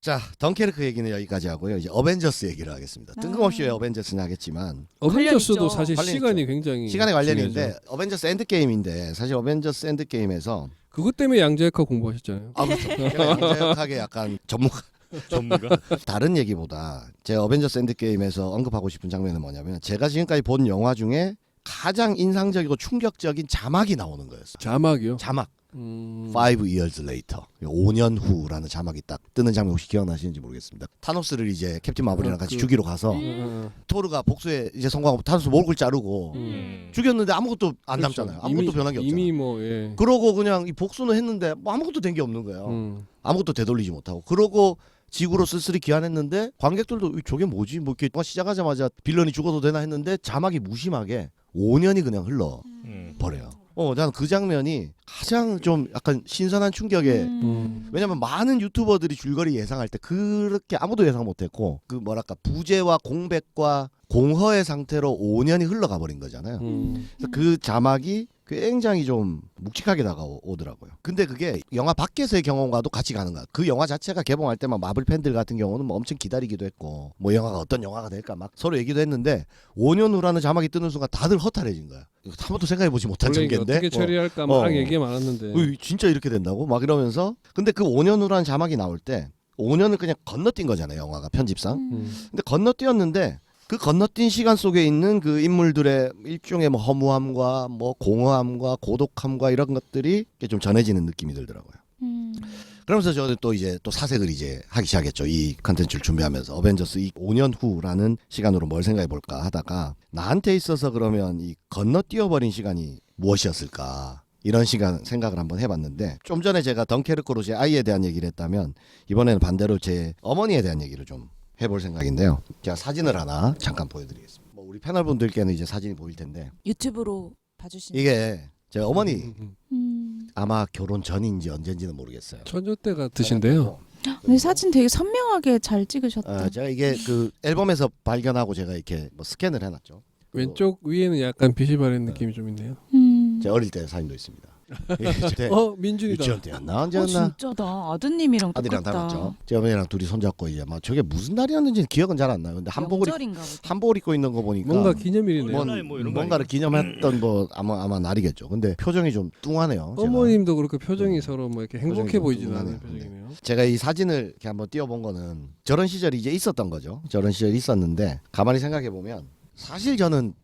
자, 덩케르크 얘기는 여기까지 하고요. 이제 어벤져스 얘기를 하겠습니다. 뜬금없이 왜 어벤져스는 하겠지만 어벤져스도 관련 사실 관련 시간이 있죠. 굉장히 시간에 관련이 중요하죠. 있는데 어벤져스 엔드게임인데 사실 어벤져스 엔드게임에서 그것 때문에 양자역학 공부하셨잖아요. 그렇죠. 제가 양자역학의 약간 전문가 다른 얘기보다 제 어벤져스 엔드게임에서 언급하고 싶은 장면은 뭐냐면 제가 지금까지 본 영화 중에 가장 인상적이고 충격적인 자막이 나오는 거였어요. 자막이요. 자막. 5 음. years later 5년 후라는 자막이 딱 뜨는 장면 혹시 기억나시는지 모르겠습니다. 타노스를 이제 캡틴 마블이랑 같이 죽이러 가서 토르가 복수에 이제 성공하고 타노스 목을 자르고 죽였는데 아무것도 안 그렇죠. 남잖아요. 아무것도 이미, 변한 게 없잖아요. 이미 뭐 예. 그러고 그냥 이 복수는 했는데 뭐 아무것도 된 게 없는 거예요. 아무것도 되돌리지 못하고 그러고 지구로 쓸쓸히 귀환했는데 관객들도 저게 뭐지? 뭐 이렇게 시작하자마자 빌런이 죽어도 되나 했는데 자막이 무심하게 5년이 그냥 흘러 버려요. 나는 그 장면이 가장 좀 약간 신선한 충격에 왜냐면 많은 유튜버들이 줄거리 예상할 때 그렇게 아무도 예상 못했고 그 뭐랄까 부재와 공백과 공허의 상태로 5년이 흘러가 버린 거잖아요. 그래서 그 자막이 굉장히 좀 묵직하게 다가오더라고요. 근데 그게 영화 밖에서의 경험과도 같이 가는 거야. 그 영화 자체가 개봉할 때 막 마블 팬들 같은 경우는 뭐 엄청 기다리기도 했고 뭐 영화가 어떤 영화가 될까 막 서로 얘기도 했는데 5년 후라는 자막이 뜨는 순간 다들 허탈해진 거야. 이거 한 번도 생각해보지 못한 원래 이게 전개인데 어떻게 처리할까 막 얘기 많았는데 진짜 이렇게 된다고? 막 이러면서 근데 그 5년 후라는 자막이 나올 때 5년을 그냥 건너뛴 거잖아요. 영화가 편집상. 근데 건너뛰었는데 그 건너뛴 시간 속에 있는 그 인물들의 일종의 뭐 허무함과 뭐 공허함과 고독함과 이런 것들이 좀 전해지는 느낌이 들더라고요. 그러면서 저는 또 이제 또 사색을 이제 하기 시작했죠. 이 컨텐츠를 준비하면서 어벤져스 이 5년 후라는 시간으로 뭘 생각해 볼까 하다가 나한테 있어서 그러면 이 건너뛰어버린 시간이 무엇이었을까? 이런 시간 생각을 한번 해봤는데 좀 전에 제가 덩케르크로 제 아이에 대한 얘기를 했다면 이번에는 반대로 제 어머니에 대한 얘기를 좀 해볼 생각인데요. 제가 사진을 하나 잠깐 보여드리겠습니다. 뭐 우리 패널분들께는 이제 사진이 보일 텐데 유튜브로 봐주시면 이게 제 어머니 음. 아마 결혼 전인지 언젠지는 모르겠어요. 처녀 때가 드신데요. 근데 사진 되게 선명하게 잘 찍으셨다. 제가 이게 그 앨범에서 발견하고 제가 이렇게 뭐 스캔을 해놨죠. 왼쪽 위에는 약간 빛이 바랜 느낌이 좀 있네요. 제 어릴 때 사진도 있습니다. 제 민준이다. 유치원 때였나 언제였나 진짜다. 아드님이랑 아들이랑 똑같다. 닮았죠. 제 어머니랑 둘이 손잡고 이제 막 저게 무슨 날이었는지 기억은 잘 안 나요. 근데 명절인가 보다. 한복을 입고 있는 거 보니까 뭔가 기념일이네요. 뭐 이런 거 뭔가를 기념했던 뭐 아마 날이겠죠. 근데 표정이 좀 뚱하네요. 제가. 어머님도 그렇게 표정이 서로 뭐 이렇게 행복해 표정이 보이지는 좀 않은 뚱하네요. 표정이네요. 제가 이 사진을 이렇게 한번 띄워본 거는 저런 시절이 이제 있었던 거죠. 저런 시절이 있었는데 가만히 생각해 보면 사실 저는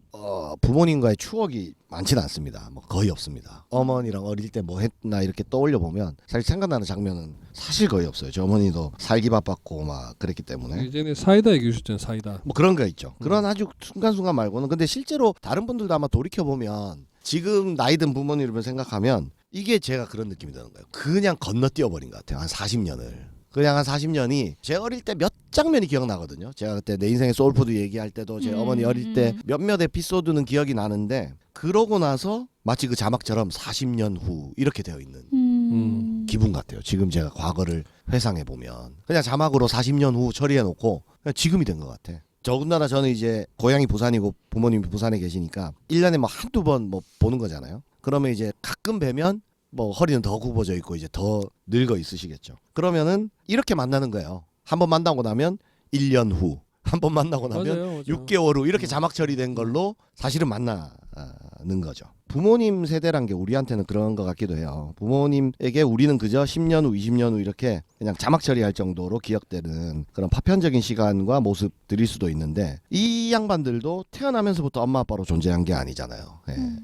부모님과의 추억이 많지는 않습니다. 뭐 거의 없습니다. 어머니랑 어릴 때 뭐 했나 이렇게 떠올려 보면 사실 생각나는 장면은 사실 거의 없어요. 저 어머니도 살기 바빴고 막 그랬기 때문에 예전에 사이다 얘기해 주셨잖아요. 사이다. 뭐 그런 거 있죠. 그런 아주 순간순간 말고는 근데 실제로 다른 분들도 아마 돌이켜 보면 지금 나이 든 부모님을 생각하면 이게 제가 그런 느낌이 드는 거예요. 그냥 건너뛰어 버린 것 같아요. 한 40년을. 그냥 한 40년이 제 어릴 때 몇 장면이 기억나거든요. 제가 그때 내 인생의 소울푸드 얘기할 때도 제 어머니 어릴 때 몇몇 에피소드는 기억이 나는데 그러고 나서 마치 그 자막처럼 40년 후 이렇게 되어 있는 기분 같아요. 지금 제가 과거를 회상해 보면 그냥 자막으로 40년 후 처리해 놓고 그냥 지금이 된 것 같아. 더군다나 저는 이제 고향이 부산이고 부모님이 부산에 계시니까 1년에 뭐 한두 번 뭐 보는 거잖아요. 그러면 이제 가끔 뵈면 뭐 허리는 더 굽어져 있고 이제 더 늙어 있으시겠죠. 그러면은 이렇게 만나는 거예요. 한 번 만나고 나면 1년 후, 한 번 만나고 나면 맞아요. 6개월 후 이렇게 자막 처리된 걸로 사실은 만나는 거죠. 부모님 세대란 게 우리한테는 그런 것 같기도 해요. 부모님에게 우리는 그저 10년 후, 20년 후 이렇게 그냥 자막 처리할 정도로 기억되는 그런 파편적인 시간과 모습들일 수도 있는데 이 양반들도 태어나면서부터 엄마 아빠로 존재한 게 아니잖아요.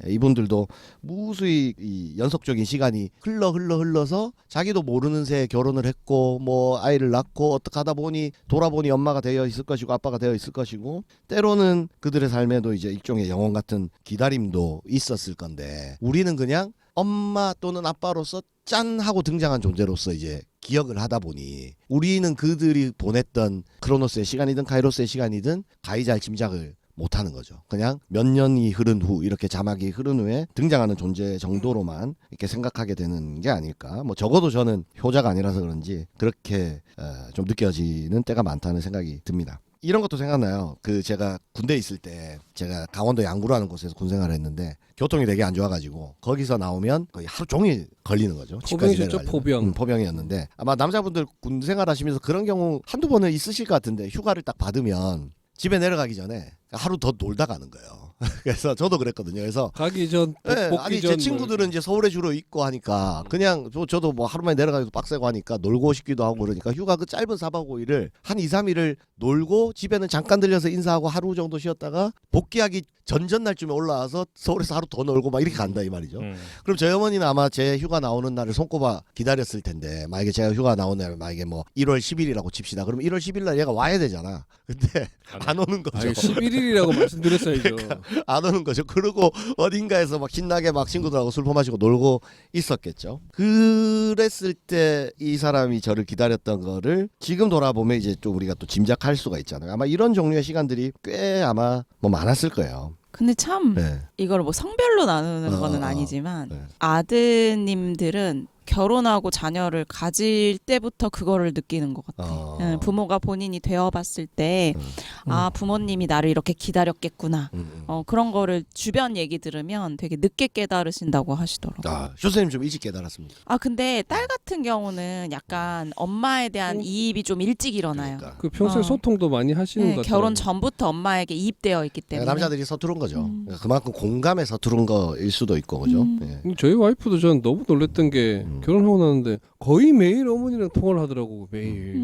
이분들도 무수히 이 연속적인 시간이 흘러서 자기도 모르는 새에 결혼을 했고 뭐 아이를 낳고 어떻게 하다 보니 돌아보니 엄마가 되어 있을 것이고 아빠가 되어 있을 것이고 때로는 그들의 삶에도 이제 일종의 영혼 같은 기다림도 있었을 건데 우리는 그냥 엄마 또는 아빠로서 짠 하고 등장한 존재로서 이제 기억을 하다 보니 우리는 그들이 보냈던 크로노스의 시간이든 카이로스의 시간이든 가히 잘 짐작을 못하는 거죠. 그냥 몇 년이 흐른 후 이렇게 자막이 흐른 후에 등장하는 존재 정도로만 이렇게 생각하게 되는 게 아닐까. 뭐 적어도 저는 효자가 아니라서 그런지 그렇게 좀 느껴지는 때가 많다는 생각이 듭니다. 이런 것도 생각나요. 그 제가 군대 있을 때 제가 강원도 양구라는 곳에서 군 생활을 했는데 교통이 되게 안 좋아가지고 거기서 나오면 거의 하루 종일 걸리는 거죠. 집까지 포병이셨죠? 내려가려면. 포병. 포병이었는데 아마 남자분들 군 생활하시면서 그런 경우 한두 번은 있으실 것 같은데 휴가를 딱 받으면 집에 내려가기 전에 하루 더 놀다 가는 거예요. 그래서 저도 그랬거든요. 그래서 가기 전, 네, 복귀 아니 전 제 친구들은 이제 서울에 주로 있고 하니까 그냥 저도 뭐 하루 만에 내려가기도 빡세고 하니까 놀고 싶기도 하고 그러니까 휴가 그 짧은 4박 5일을 한 2, 3일을 놀고 집에는 잠깐 들려서 인사하고 하루 정도 쉬었다가 복귀하기 전날쯤에 올라와서 서울에서 하루 더 놀고 막 이렇게 간다 이 말이죠. 그럼 저희 어머니는 아마 제 휴가 나오는 날을 손꼽아 기다렸을 텐데 만약에 제가 휴가 나오는 날 만약에 뭐 1월 10일이라고 칩시다. 그럼 1월 10일 날 얘가 와야 되잖아. 근데 안 오는 거죠. 아니 11일이라고 말씀드렸어야죠. 안 오는 거죠. 그리고 어딘가에서 막 신나게 막 친구들하고 술 퍼마시고 놀고 있었겠죠. 그랬을 때 이 사람이 저를 기다렸던 거를 지금 돌아보면 이제 좀 우리가 또 짐작할 수가 있잖아요. 아마 이런 종류의 시간들이 꽤 아마 뭐 많았을 거예요. 근데 참 네. 이걸 뭐 성별로 나누는 거는 어. 아니지만 네. 아드님들은 결혼하고 자녀를 가질 때부터 그거를 느끼는 것 같아. 부모가 본인이 되어봤을 때 아 부모님이 나를 이렇게 기다렸겠구나. 그런 거를 주변 얘기 들으면 되게 늦게 깨달으신다고 하시더라고요. 교수님 좀 일찍 깨달았습니다. 근데 딸 같은 경우는 약간 엄마에 대한 이입이 좀 일찍 일어나요. 그러니까. 그 평소에 소통도 많이 하시는 네, 것 같아요. 결혼 전부터 엄마에게 이입되어 있기 때문에. 남자들이 서투른 거죠. 그러니까 그만큼 공감에 서투른 거일 수도 있고 그죠. 예. 저희 와이프도 전 너무 놀랬던 게 결혼하고 나는데 거의 매일 어머니랑 통화를 하더라고 매일.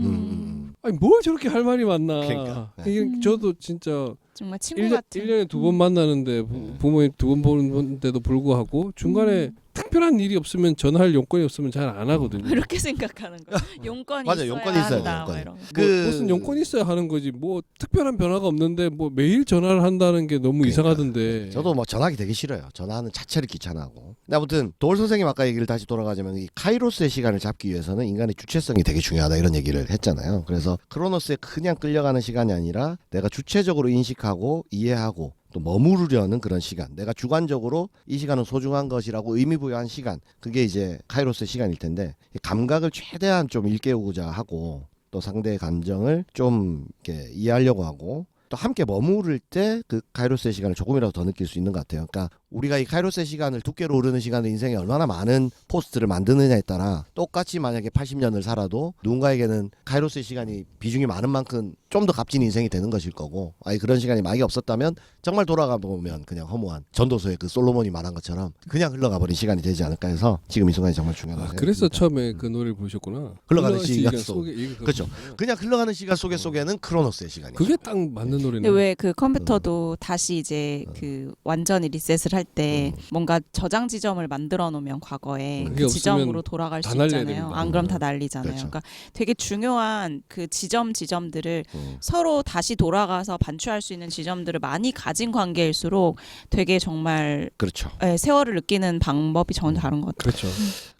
아니 뭘 저렇게 할 말이 많나. 그러니까. 이게 저도 진짜 정말 친구 같은. 1년에 2번 만나는데 부모님 2번 보는데도 불구하고 중간에 특별한 일이 없으면 전화할 용건이 없으면 잘 안 하거든요. 그렇게 생각하는 거야. 용건이 맞아, 있어야 용건이 있어야 한다. 돼, 용건이. 뭐 이런 거. 무슨 용건이 있어야 하는 거지. 뭐 특별한 변화가 없는데 뭐 매일 전화를 한다는 게 너무 그러니까. 이상하던데. 저도 뭐 전화하기 되게 싫어요. 전화하는 자체를 귀찮아하고. 근데 아무튼 도올 선생님 아까 얘기를 다시 돌아가자면 이 카이로스의 시간을 잡기 위해서는 인간의 주체성이 되게 중요하다 이런 얘기를 했잖아요. 그래서 크로노스에 그냥 끌려가는 시간이 아니라 내가 주체적으로 인식하고 이해하고 또 머무르려는 그런 시간, 내가 주관적으로 이 시간은 소중한 것이라고 의미부여한 시간, 그게 이제 카이로스의 시간일 텐데 이 감각을 최대한 좀 일깨우고자 하고 또 상대의 감정을 좀 이렇게 이해하려고 하고 또 함께 머무를 때 그 카이로스의 시간을 조금이라도 더 느낄 수 있는 것 같아요. 그러니까 우리가 이 카이로스의 시간을 두께로 오르는 시간을 인생에 얼마나 많은 포스트를 만드느냐에 따라 똑같이 만약에 80년을 살아도 누군가에게는 카이로스의 시간이 비중이 많은 만큼 좀 더 값진 인생이 되는 것일 거고 아니 그런 시간이 많이 없었다면 정말 돌아가 보면 그냥 허무한 전도서의 그 솔로몬이 말한 것처럼 그냥 흘러가 버린 시간이 되지 않을까 해서 지금 이 순간이 정말 중요하다고 그래서 생각합니다. 처음에 그 노래를 부르셨구나. 흘러가는 시간 속. 속에 그렇죠. 그냥 흘러가는 시간 속에는 크로노스의 시간이죠. 그게 딱 맞는 노래네. 근데 왜 그 컴퓨터도 다시 이제 그 완전히 리셋을 할 때 뭔가 저장 지점을 만들어 놓으면 과거에 그게 그 지점으로 없으면 돌아갈 수 다 날려야 있잖아요. 됩니다. 안 그럼 다 날리잖아요. 그렇죠. 그러니까 되게 중요한 그 지점들을 서로 다시 돌아가서 반추할 수 있는 지점들을 많이 가진 관계일수록 되게 정말 그렇죠. 세월을 느끼는 방법이 전혀 다른 것 같아요. 그렇죠.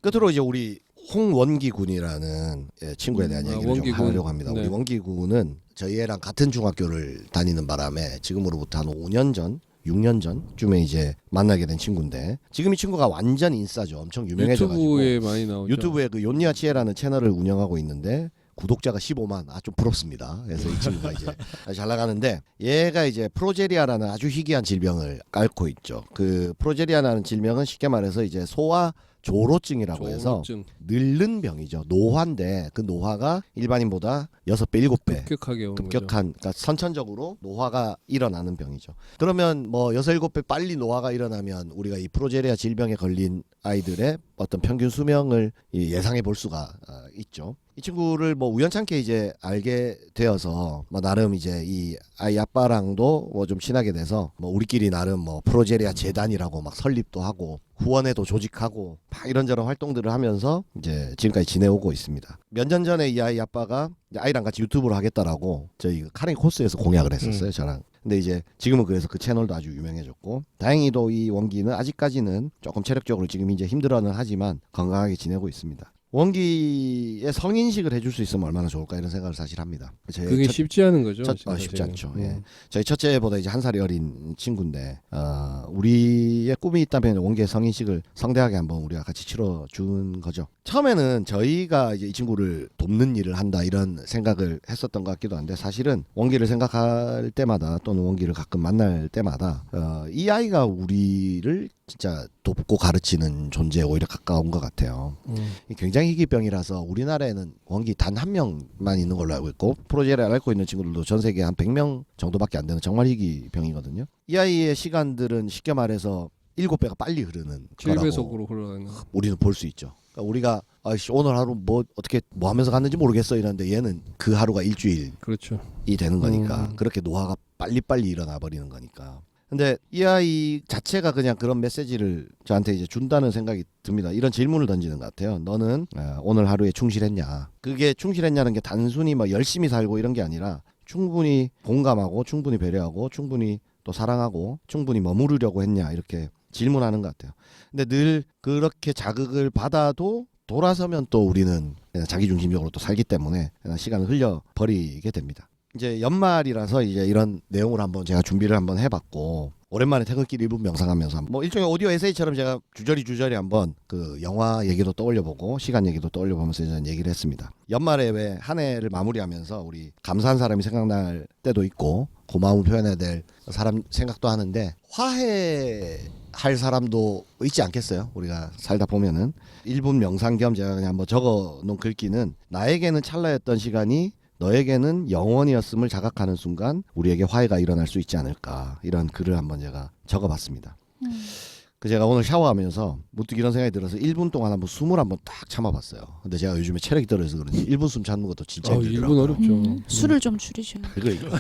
끝으로 이제 우리 홍원기 군이라는 친구에 대한 얘기를 좀 원기군. 하려고 합니다. 네. 우리 원기 군은 저희 애랑 같은 중학교를 다니는 바람에 지금으로부터 한 5년 전 6년 전쯤에 이제 만나게 된 친구인데 지금 이 친구가 완전 인싸죠. 엄청 유명해져가지고 유튜브에 많이 나오죠. 유튜브에 그 요니아치에라는 채널을 운영하고 있는데 구독자가 15만. 좀 부럽습니다. 그래서 이 친구가 이제 잘 나가는데 얘가 이제 프로제리아라는 아주 희귀한 질병을 앓고 있죠. 그 프로제리아라는 질병은 쉽게 말해서 이제 소아 조로증이라고 해서 조울증. 늙는 병이죠. 노화인데 그 노화가 일반인보다 6배, 7배 급격하게 오는 거죠. 급격한 그러니까 선천적으로 노화가 일어나는 병이죠. 그러면 뭐 6, 7배 빨리 노화가 일어나면 우리가 이 프로제리아 질병에 걸린 아이들의 어떤 평균 수명을 예상해 볼 수가 있죠. 이 친구를 뭐 우연찮게 이제 알게 되어서 뭐 나름 이제 이 아이 아빠랑도 뭐 좀 친하게 돼서 뭐 우리끼리 나름 뭐 프로제리아 재단이라고 막 설립도 하고 후원회도 조직하고 막 이런저런 활동들을 하면서 이제 지금까지 지내오고 있습니다. 몇 년 전에 이 아이 아빠가 이제 아이랑 같이 유튜브를 하겠다라고 저희 카네기 코스에서 공약을 했었어요, 저랑. 근데 이제 지금은 그래서 그 채널도 아주 유명해졌고 다행히도 이 원기는 아직까지는 조금 체력적으로 지금 이제 힘들어는 하지만 건강하게 지내고 있습니다. 원기의 성인식을 해줄 수 있으면 얼마나 좋을까 이런 생각을 사실 합니다. 그게 쉽지 않은 거죠. 쉽지 않죠. 예. 저희 첫째보다 이제 한 살이 어린 친구인데 우리의 꿈이 있다면 원기의 성인식을 성대하게 한번 우리가 같이 치러준 거죠. 처음에는 저희가 이제 이 친구를 돕는 일을 한다 이런 생각을 했었던 것 같기도 한데 사실은 원기를 생각할 때마다 또는 원기를 가끔 만날 때마다 이 아이가 우리를 진짜 돕고 가르치는 존재에 오히려 가까운 것 같아요. 굉장히 희귀병이라서 우리나라에는 원기 단 한 명만 있는 걸로 알고 있고 프로제를 앓고 있는 친구들도 전 세계에 한 100명 정도밖에 안 되는 정말 희귀병이거든요. 이 아이의 시간들은 쉽게 말해서 7배가 빨리 흐르는 거라고 7배속으로 흘러가는. 우리는 볼 수 있죠. 그러니까 우리가 아이씨 오늘 하루 뭐 어떻게 뭐 하면서 갔는지 모르겠어 이러는데 얘는 그 하루가 일주일이 그렇죠. 되는 거니까 그렇게 노화가 빨리빨리 일어나 버리는 거니까. 근데 이 아이 자체가 그냥 그런 메시지를 저한테 이제 준다는 생각이 듭니다. 이런 질문을 던지는 것 같아요. 너는 오늘 하루에 충실했냐? 그게 충실했냐는 게 단순히 뭐 열심히 살고 이런 게 아니라 충분히 공감하고 충분히 배려하고 충분히 또 사랑하고 충분히 머무르려고 했냐 이렇게 질문하는 것 같아요. 근데 늘 그렇게 자극을 받아도 돌아서면 또 우리는 자기중심적으로 또 살기 때문에 시간을 흘려버리게 됩니다. 이제 연말이라서 이제 이런 내용을 한번 제가 준비를 한번 해봤고 오랜만에 퇴근길 1분 명상하면서 뭐 일종의 오디오 에세이처럼 제가 주저리 한번 그 영화 얘기도 떠올려보고 시간 얘기도 떠올려보면서 이제 얘기를 했습니다. 연말에 왜 한 해를 마무리하면서 우리 감사한 사람이 생각날 때도 있고 고마움을 표현해야 될 사람 생각도 하는데 화해할 사람도 있지 않겠어요? 우리가 살다 보면은 1분 명상 겸 제가 그냥 한번 적어놓은 글귀는 나에게는 찰나였던 시간이 너에게는 영원이었음을 자각하는 순간 우리에게 화해가 일어날 수 있지 않을까 이런 글을 한번 제가 적어봤습니다. 그 제가 오늘 샤워하면서 문득 이런 생각이 들어서 1분 동안 한번 숨을 한번 딱 참아봤어요. 근데 제가 요즘에 체력이 떨어져서 그런지 1분 숨 참는 것도 진짜 힘들더라고요. 1분 어렵죠. 술을 좀 줄이셔요. 이거.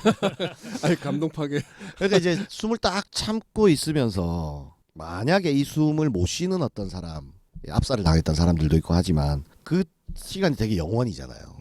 아니 감동 파괴. 그러니까 이제 숨을 딱 참고 있으면서 만약에 이 숨을 못 쉬는 어떤 사람, 압살을 당했던 사람들도 있고 하지만 그 시간이 되게 영원이잖아요.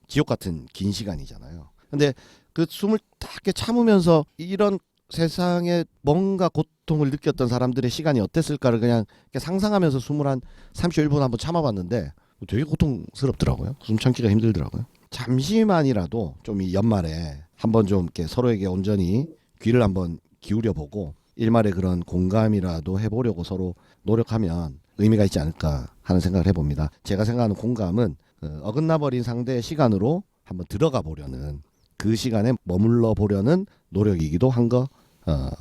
지옥 같은 긴 시간이잖아요. 근데 그 숨을 딱 이렇게 참으면서 이런 세상에 뭔가 고통을 느꼈던 사람들의 시간이 어땠을까를 그냥 이렇게 상상하면서 숨을 한 31분 한번 참아봤는데 되게 고통스럽더라고요. 숨 참기가 힘들더라고요. 잠시만이라도 좀 이 연말에 한번 좀 이렇게 서로에게 온전히 귀를 한번 기울여보고 일말의 그런 공감이라도 해보려고 서로 노력하면 의미가 있지 않을까 하는 생각을 해봅니다. 제가 생각하는 공감은 어긋나버린 상대의 시간으로 한번 들어가 보려는 그 시간에 머물러 보려는 노력이기도 한 것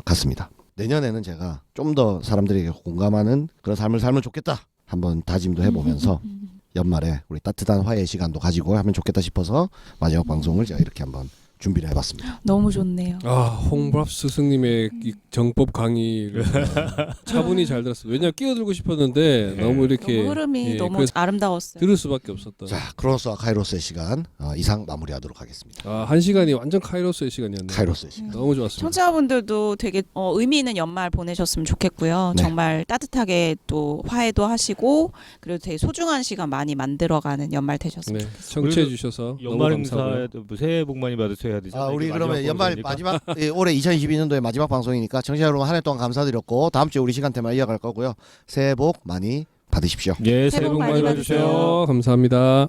같습니다. 내년에는 제가 좀 더 사람들에게 공감하는 그런 삶을 살면 좋겠다 한번 다짐도 해보면서 연말에 우리 따뜻한 화해의 시간도 가지고 하면 좋겠다 싶어서 마지막 방송을 제가 이렇게 한번 준비를 해봤습니다. 너무 좋네요. 홍브랍 스승님의 이 정법 강의를 차분히 잘 들었어요. 왜냐면 끼어들고 싶었는데 너무 이렇게 너무 흐름이 너무 그래서 아름다웠어요. 들을 수밖에 없었다. 자, 크로노스와 카이로스의 시간 이상 마무리하도록 하겠습니다. 한 시간이 완전 카이로스의 시간이었네요. 카이로스의 시간. 너무 좋았습니다. 청취자분들도 되게 의미 있는 연말 보내셨으면 좋겠고요. 네. 정말 따뜻하게 또 화해도 하시고 그리고 되게 소중한 시간 많이 만들어가는 연말 되셨으면 네, 좋겠습니다. 청취해 주셔서 너무 연말 감사하고요. 행사에도 새해 복 많이 받으셔야 되잖아요. 우리 이게 그러면 연말 방송이니까. 마지막 올해 2022년도의 마지막 방송이니까 청취자 여러분 한 해 동안 감사드렸고 다음 주에 우리 시간 테마 이어갈 거고요. 새해 복 많이 받으십시오. 예, 새해 새해 복 복 많이 많이 받으세요. 받으세요. 감사합니다.